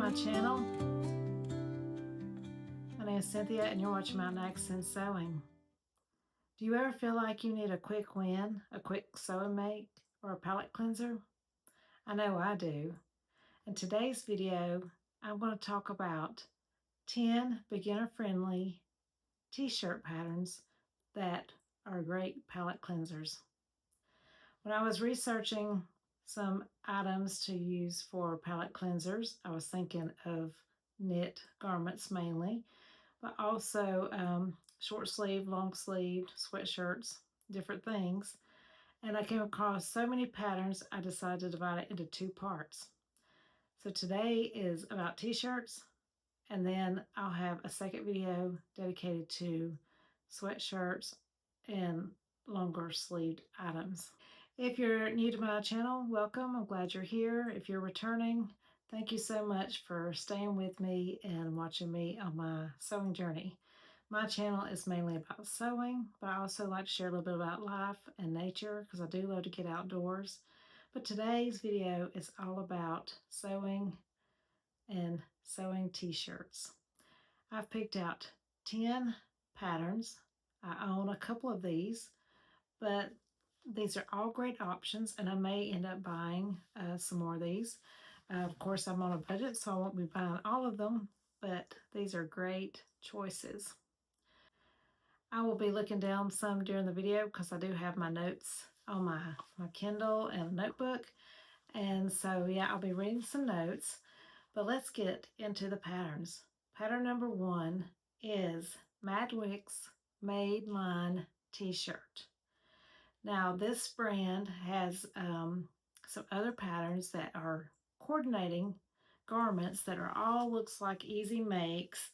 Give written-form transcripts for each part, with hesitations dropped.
my channel. My name is Cynthia and you're watching my Masin sewing. Do you ever feel like you need a quick win, a quick sewing make, or a palette cleanser? I know I do. In today's video, I'm going to talk about 10 beginner-friendly t-shirt patterns that are great palette cleansers. When I was researching some items to use for palette cleansers, I was thinking of knit garments mainly, but also short sleeve, long sleeve, sweatshirts, different things. And I came across so many patterns, I decided to divide it into two parts. So today is about t-shirts, and then I'll have a second video dedicated to sweatshirts and longer sleeved items. If you're new to my channel, welcome. I'm glad you're here. If you're returning, thank you so much for staying with me and watching me on my sewing journey. My channel is mainly about sewing, but I also like to share a little bit about life and nature because I do love to get outdoors. But today's video is all about sewing and sewing t-shirts. I've picked out 10 patterns. I own a couple of these, but these are all great options, and I may end up buying some more of these. Of course, I'm on a budget, so I won't be buying all of them, but these are great choices. I will be looking down some during the video because I do have my notes on my Kindle and notebook. And so, yeah, I'll be reading some notes, but let's get into the patterns. Pattern number 1 is Madswick's MADE-line T-shirt. Now, this brand has some other patterns that are coordinating garments that are all looks like easy makes.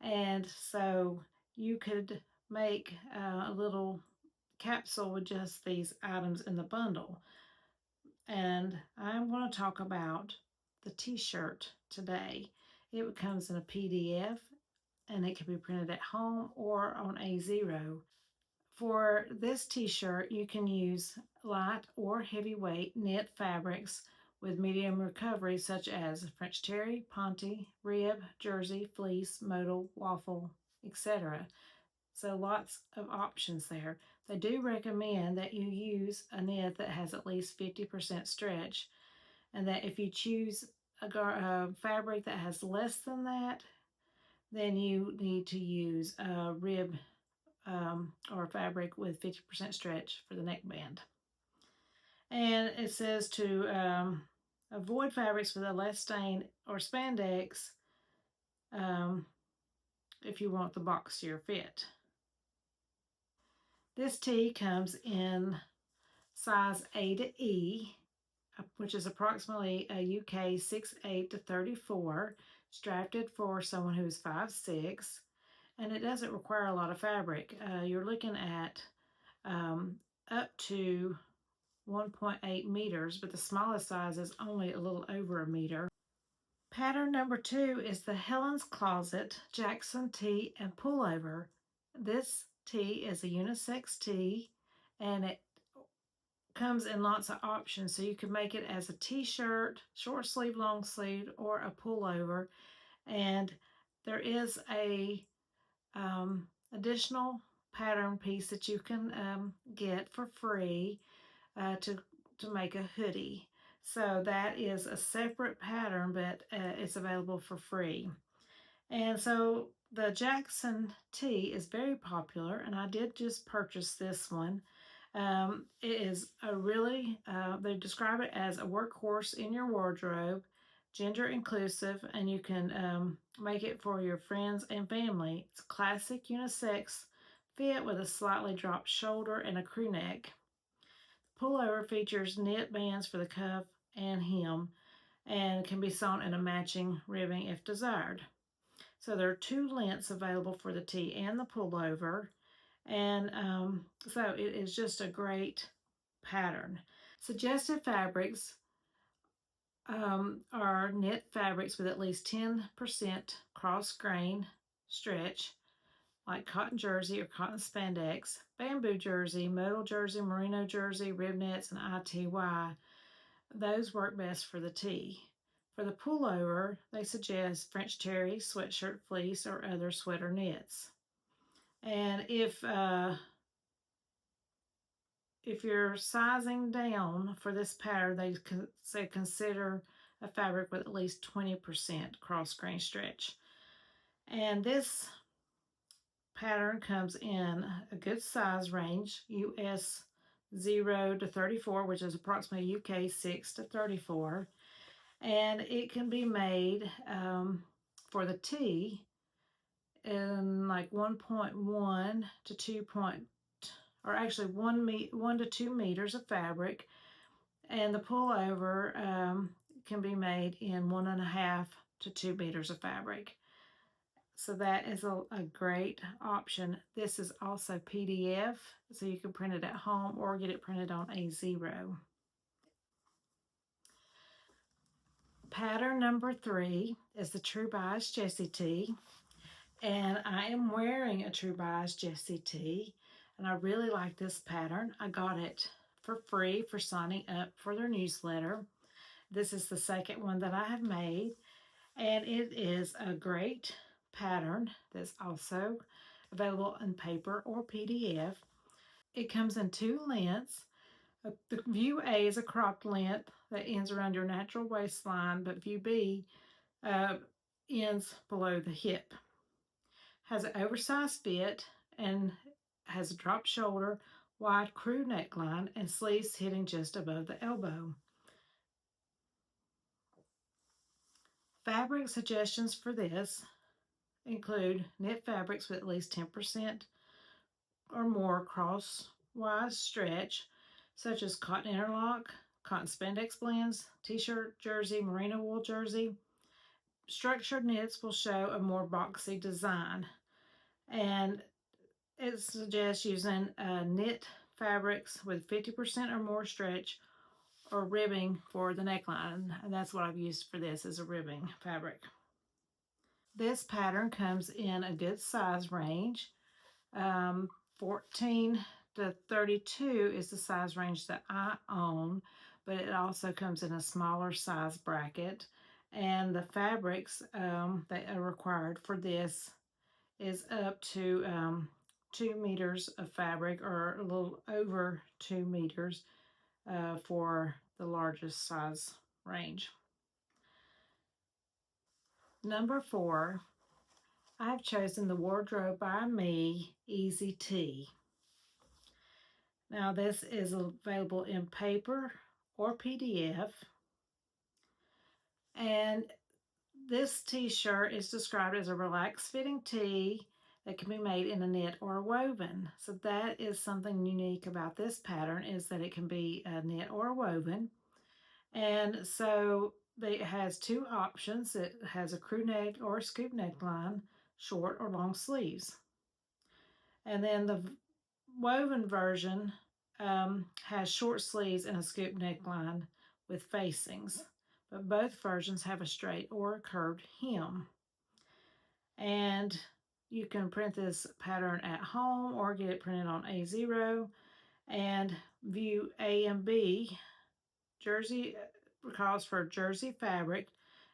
And so you could make a little capsule with just these items in the bundle. And I'm going to talk about the t-shirt today. It comes in a PDF and it can be printed at home or on A0. For this t-shirt, you can use light or heavyweight knit fabrics with medium recovery such as French terry, ponte, rib, jersey, fleece, modal, waffle, etc. So lots of options there. They do recommend that you use a knit that has at least 50% stretch, and that if you choose a fabric that has less than that, then you need to use a rib or fabric with 50% stretch for the neckband. And it says to avoid fabrics with a less stain or spandex if you want the boxier fit. This tee comes in size A to E, which is approximately a UK 6'8" to 34, strapped for someone who's 5'6". And it doesn't require a lot of fabric. You're looking at up to 1.8 meters, but the smallest size is only a little over a meter. Pattern number 2 is the Helen's Closet Jackson Tee and Pullover. This tee is a unisex tee, and it comes in lots of options. So you can make it as a t-shirt, short sleeve, long sleeve, or a pullover. And there is a additional pattern piece that you can get for free to make a hoodie. So that is a separate pattern, but it's available for free. And so the Jackson tee is very popular, and I did just purchase this one. It is a really, they describe it as a workhorse in your wardrobe, gender inclusive, and you can make it for your friends and family. It's a classic unisex fit with a slightly dropped shoulder and a crew neck. The pullover features knit bands for the cuff and hem and can be sewn in a matching ribbing if desired. So there are 2 lengths available for the tee and the pullover, and so it is just a great pattern. Suggested fabrics are knit fabrics with at least 10% cross grain stretch, like cotton jersey or cotton spandex, bamboo jersey, modal jersey, merino jersey, rib knits, and ITY. Those work best for the tee. For the pullover, they suggest French terry, sweatshirt fleece, or other sweater knits. And if you're sizing down for this pattern, they say consider a fabric with at least 20% cross grain stretch. And this pattern comes in a good size range, US 0 to 34, which is approximately UK 6 to 34. And it can be made for the tee in like 1.1 to 2 or actually 1 to 2 meters of fabric, and the pullover can be made in 1.5 to 2 meters of fabric. So that is a great option. This is also PDF, so you can print it at home or get it printed on A0. Pattern number 3 is the True Bias Jessie tee. And I am wearing a True Bias Jessie tee, and I really like this pattern. I got it for free for signing up for their newsletter. This is the second one that I have made, and it is a great pattern that's also available in paper or PDF. It comes in 2 lengths. The view A is a cropped length that ends around your natural waistline, but view B ends below the hip. Has an oversized fit and has a drop shoulder, wide crew neckline, and sleeves hitting just above the elbow. Fabric suggestions for this include knit fabrics with at least 10% or more crosswise stretch, such as cotton interlock, cotton spandex blends, t-shirt jersey, merino wool jersey. Structured knits will show a more boxy design, and it suggests using knit fabrics with 50% or more stretch or ribbing for the neckline, and that's what I've used for this, is a ribbing fabric. This pattern comes in a good size range. 14 to 32 is the size range that I own, but it also comes in a smaller size bracket, and the fabrics that are required for this is up to 2 meters of fabric, or a little over 2 meters for the largest size range. Number 4, I've chosen the Wardrobe by Me Easy Tee. Now this is available in paper or PDF, and this t-shirt is described as a relaxed fitting tee that can be made in a knit or a woven. So that is something unique about this pattern, is that it can be a knit or a woven. And so it has 2 options. It has a crew neck or a scoop neckline, short or long sleeves. And then the woven version has short sleeves and a scoop neckline with facings, but both versions have a straight or a curved hem. And you can print this pattern at home or get it printed on A0. And view A and B, jersey calls for jersey fabric,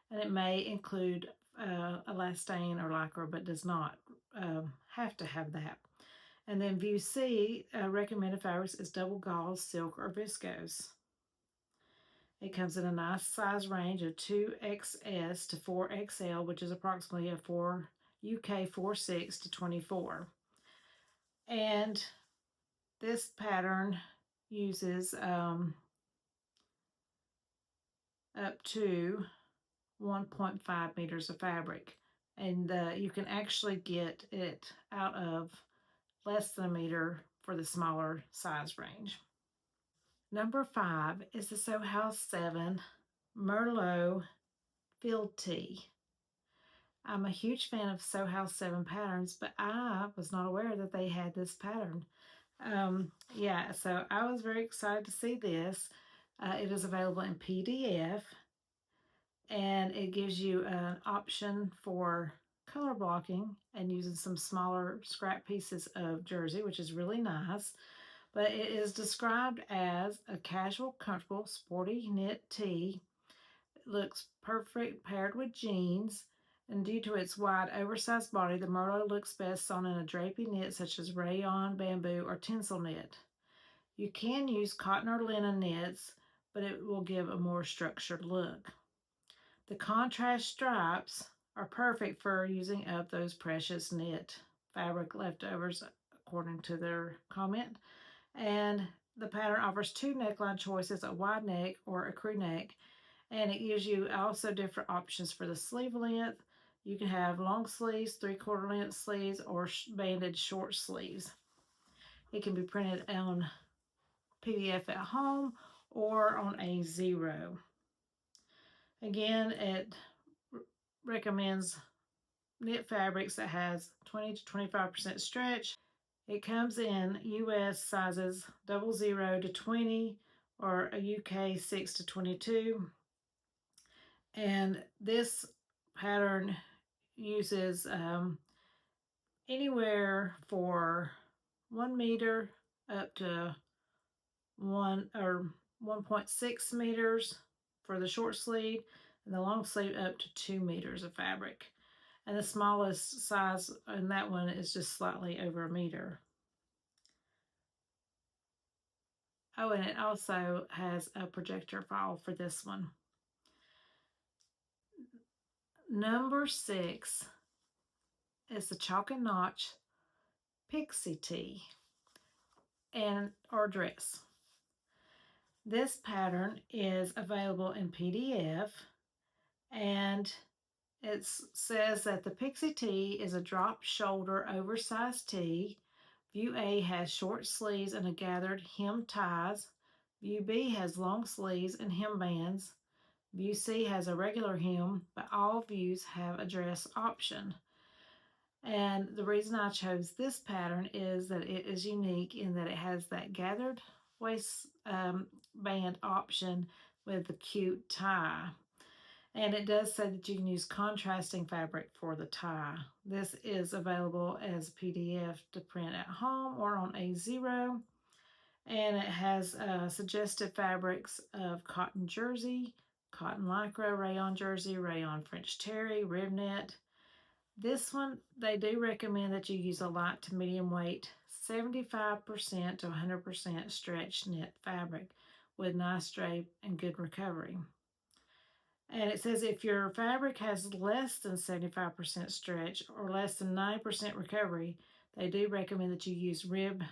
and it may include elastane or lycra, but does not have to have that. And then view C, recommended fabrics is double gauze, silk, or viscose. It comes in a nice size range of 2XS to 4XL, which is approximately a UK 46 to 24. And this pattern uses up to 1.5 meters of fabric, and you can actually get it out of less than a meter for the smaller size range. Number 5 is the Sew House 7 Merlo Field Tee. I'm a huge fan of Sew House 7 patterns, but I was not aware that they had this pattern. Yeah, so I was very excited to see this. It is available in PDF, and it gives you an option for color blocking and using some smaller scrap pieces of jersey, which is really nice. But it is described as a casual, comfortable, sporty knit tee It looks perfect paired with jeans, and due to its wide, oversized body, the Merlo looks best sewn in a drapey knit such as rayon, bamboo, or tinsel knit. You can use cotton or linen knits, but it will give a more structured look. The contrast stripes are perfect for using up those precious knit fabric leftovers, according to their comment. And the pattern offers two neckline choices, a wide neck or a crew neck, and it gives you also different options for the sleeve length. You can have long sleeves, 3/4 length sleeves, or banded short sleeves. It can be printed on PDF at home or on A0. Again, it recommends knit fabrics that has 20 to 25% stretch. It comes in US sizes 00 to 20 or a UK 6 to 22. And this pattern uses anywhere for 1 meter up to 1.6 meters for the short sleeve, and the long sleeve up to 2 meters of fabric. And the smallest size in that one is just slightly over a meter. Oh, and it also has a projector file for this one. Number 6 is the Chalk and Notch Pixie Tee or dress. This pattern is available in PDF, and it says that the Pixie Tee is a drop shoulder oversized tee. View A has short sleeves and a gathered hem ties. View B has long sleeves and hem bands. View C has a regular hem, but all views have a dress option. And the reason I chose this pattern is that it is unique in that it has that gathered waist band option with the cute tie. And it does say that you can use contrasting fabric for the tie. This is available as a PDF to print at home or on A0. And it has suggested fabrics of cotton jersey, cotton lycra, rayon jersey, rayon French terry, rib knit. This one, they do recommend that you use a light to medium weight, 75% to 100% stretch knit fabric with nice drape and good recovery. And it says if your fabric has less than 75% stretch or less than 90% recovery, they do recommend that you use rib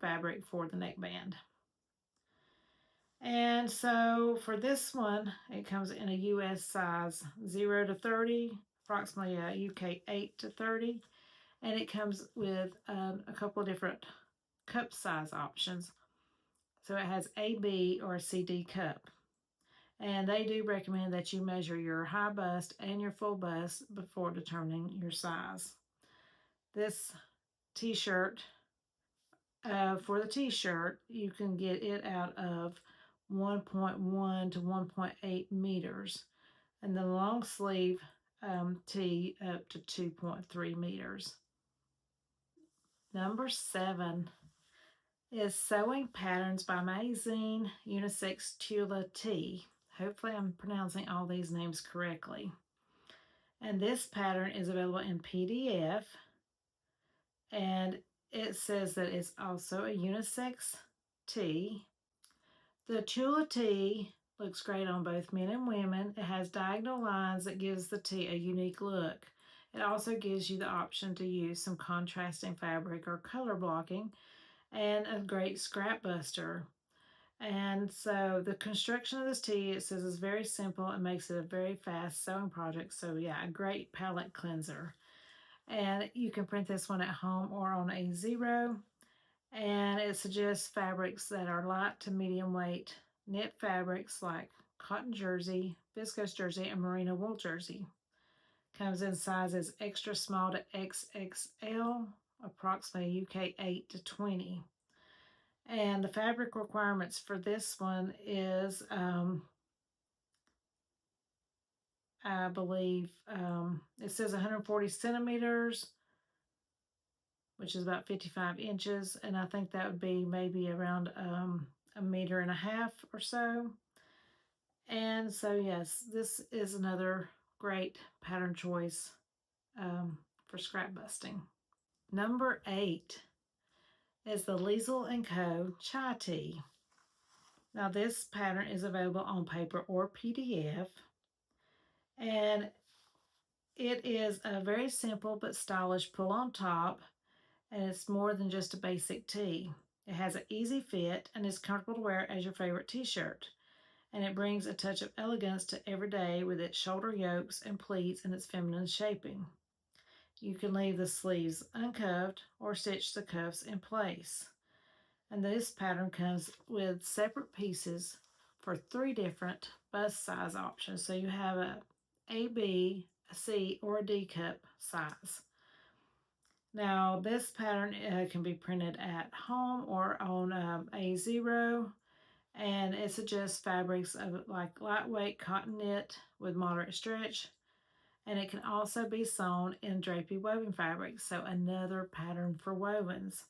fabric for the neckband. And so for this one, it comes in a US size 0 to 30, approximately a UK 8 to 30. And it comes with a couple of different cup size options. So it has a B or a CD cup. And they do recommend that you measure your high bust and your full bust before determining your size. This t-shirt, for the t-shirt, you can get it out of 1.1 to 1.8 meters. And the long sleeve tee up to 2.3 meters. Number 7 is Sewing Patterns by Masin Unisex Tulia Tee. Hopefully I'm pronouncing all these names correctly. And this pattern is available in PDF. And it says that it's also a unisex tee. The Tulia tee looks great on both men and women. It has diagonal lines that gives the tee a unique look. It also gives you the option to use some contrasting fabric or color blocking and a great scrap buster. And so the construction of this tee, it says, is very simple and makes it a very fast sewing project. So yeah, a great palette cleanser. And you can print this one at home or on A0. And it suggests fabrics that are light to medium weight knit fabrics like cotton jersey, viscose jersey, and merino wool jersey. Comes in sizes extra small to XXL, approximately UK 8 to 20. And the fabric requirements for this one is, I believe, it says 140 centimeters, which is about 55 inches. And I think that would be maybe around 1.5 meters or so. And And so, yes, this is another great pattern choice for scrap busting. Number 8 is the Liesl & Co. Chai Tee. Now, this pattern is available on paper or PDF, and it is a very simple but stylish pull on top, and it's more than just a basic tee. It has an easy fit and is comfortable to wear as your favorite t-shirt, and it brings a touch of elegance to every day with its shoulder yokes and pleats and its feminine shaping. You can leave the sleeves uncuffed or stitch the cuffs in place. And this pattern comes with separate pieces for 3 different bust size options. So you have a B, a C, or a D cup size. Now this pattern can be printed at home or on A0, and it suggests fabrics of like lightweight cotton knit with moderate stretch, and it can also be sewn in drapey woven fabric, so another pattern for wovens.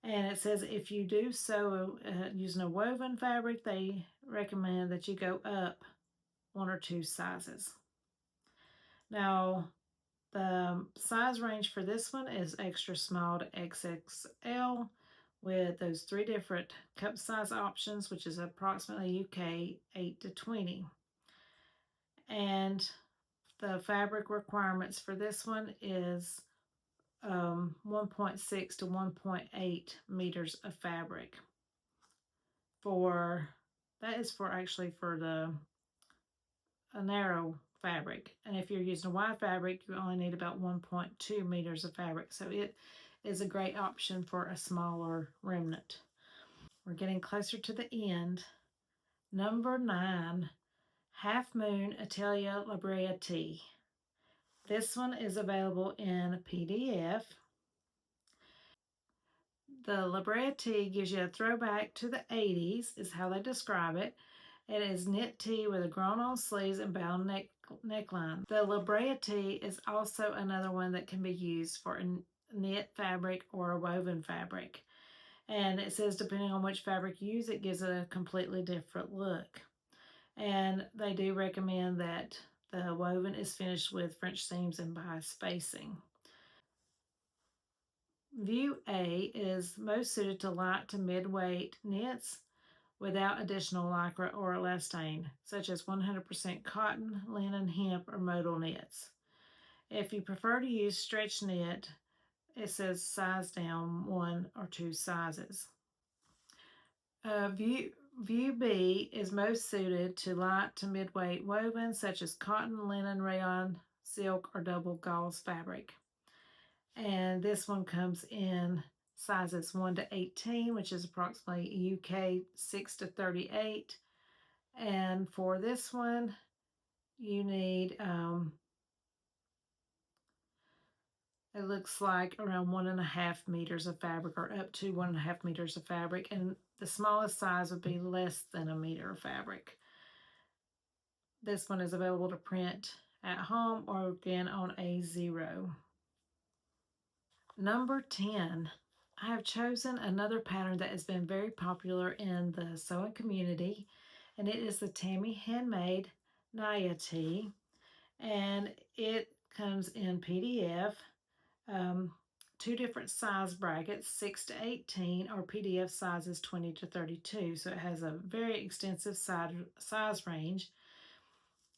And it says if you do sew using a woven fabric, they recommend that you go up 1 or 2 sizes. Now, the size range for this one is extra small to XXL with those 3 different cup size options, which is approximately UK 8 to 20. And the fabric requirements for this one is 1.6 to 1.8 meters of fabric. That is for actually for a narrow fabric, and if you're using a wide fabric, you only need about 1.2 meters of fabric, so it is a great option for a smaller remnant. We're getting closer to the end. Number 9, Halfmoon Atelier Brea Tee. This one is available in PDF. The Brea Tee gives you a throwback to the 80s, is how they describe it. It is knit tee with a grown-on sleeves and bound neckline. The Brea Tee is also another one that can be used for a knit fabric or a woven fabric. And it says depending on which fabric you use, it gives it a completely different look. And they do recommend that the woven is finished with French seams and bias spacing. View A is most suited to light to mid-weight knits without additional lycra or elastane, such as 100% cotton, linen, hemp, or modal knits. If you prefer to use stretch knit, it says size down 1 or 2 sizes. View B is most suited to light to mid-weight woven, such as cotton, linen, rayon, silk, or double gauze fabric. And this one comes in sizes 1 to 18, which is approximately UK 6 to 38. And for this one, you need, it looks like around 1.5 meters of fabric, or up to 1.5 meters of fabric. And the smallest size would be less than a meter of fabric. This one is available to print at home or again on A0. Number 10, I have chosen another pattern that has been very popular in the sewing community, and it is the Tammy Handmade Naya Tee, and it comes in PDF, 2 different size brackets, 6 to 18, or PDF sizes 20 to 32, so it has a very extensive size range,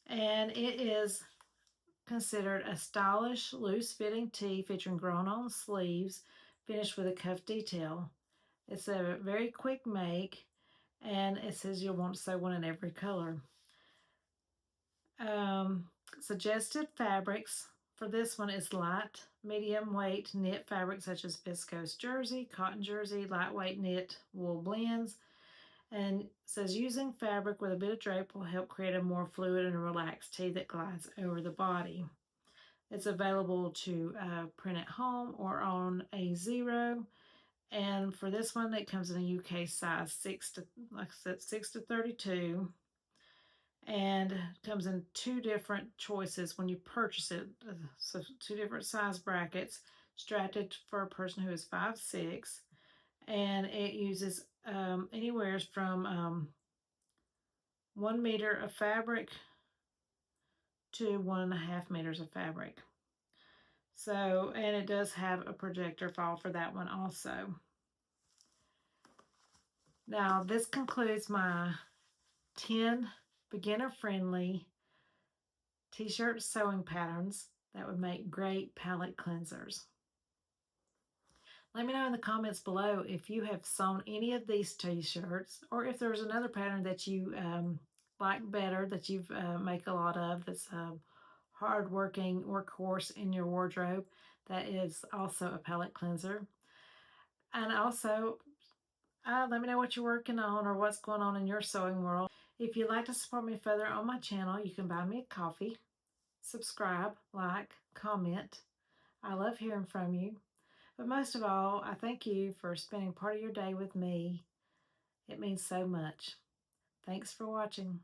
and it is considered a stylish, loose-fitting tee featuring grown-on sleeves finished with a cuff detail. It's a very quick make, and it says you'll want to sew one in every color. Suggested fabrics for this one is light, medium weight knit fabric such as viscose jersey, cotton jersey, lightweight knit wool blends, and says using fabric with a bit of drape will help create a more fluid and relaxed tee that glides over the body. It's available to print at home or on A0. And for this one, it comes in a UK size 6 to, like I said, 6 to 32. And comes in 2 different choices when you purchase it. So 2 different size brackets, strapped for a person who is 5'6". And it uses anywhere from 1 meter of fabric to 1.5 meters of fabric. So, and it does have a projector fall for that one also. Now, this concludes my 10 beginner-friendly t-shirt sewing patterns that would make great palette cleansers. Let me know in the comments below if you have sewn any of these t-shirts, or if there's another pattern that you like better, that you've make a lot of, that's hard-working workhorse in your wardrobe, that is also a palette cleanser. And also, let me know what you're working on or what's going on in your sewing world. If you'd like to support me further on my channel, you can buy me a coffee, subscribe, like, comment. I love hearing from you. But most of all, I thank you for spending part of your day with me. It means so much. Thanks for watching.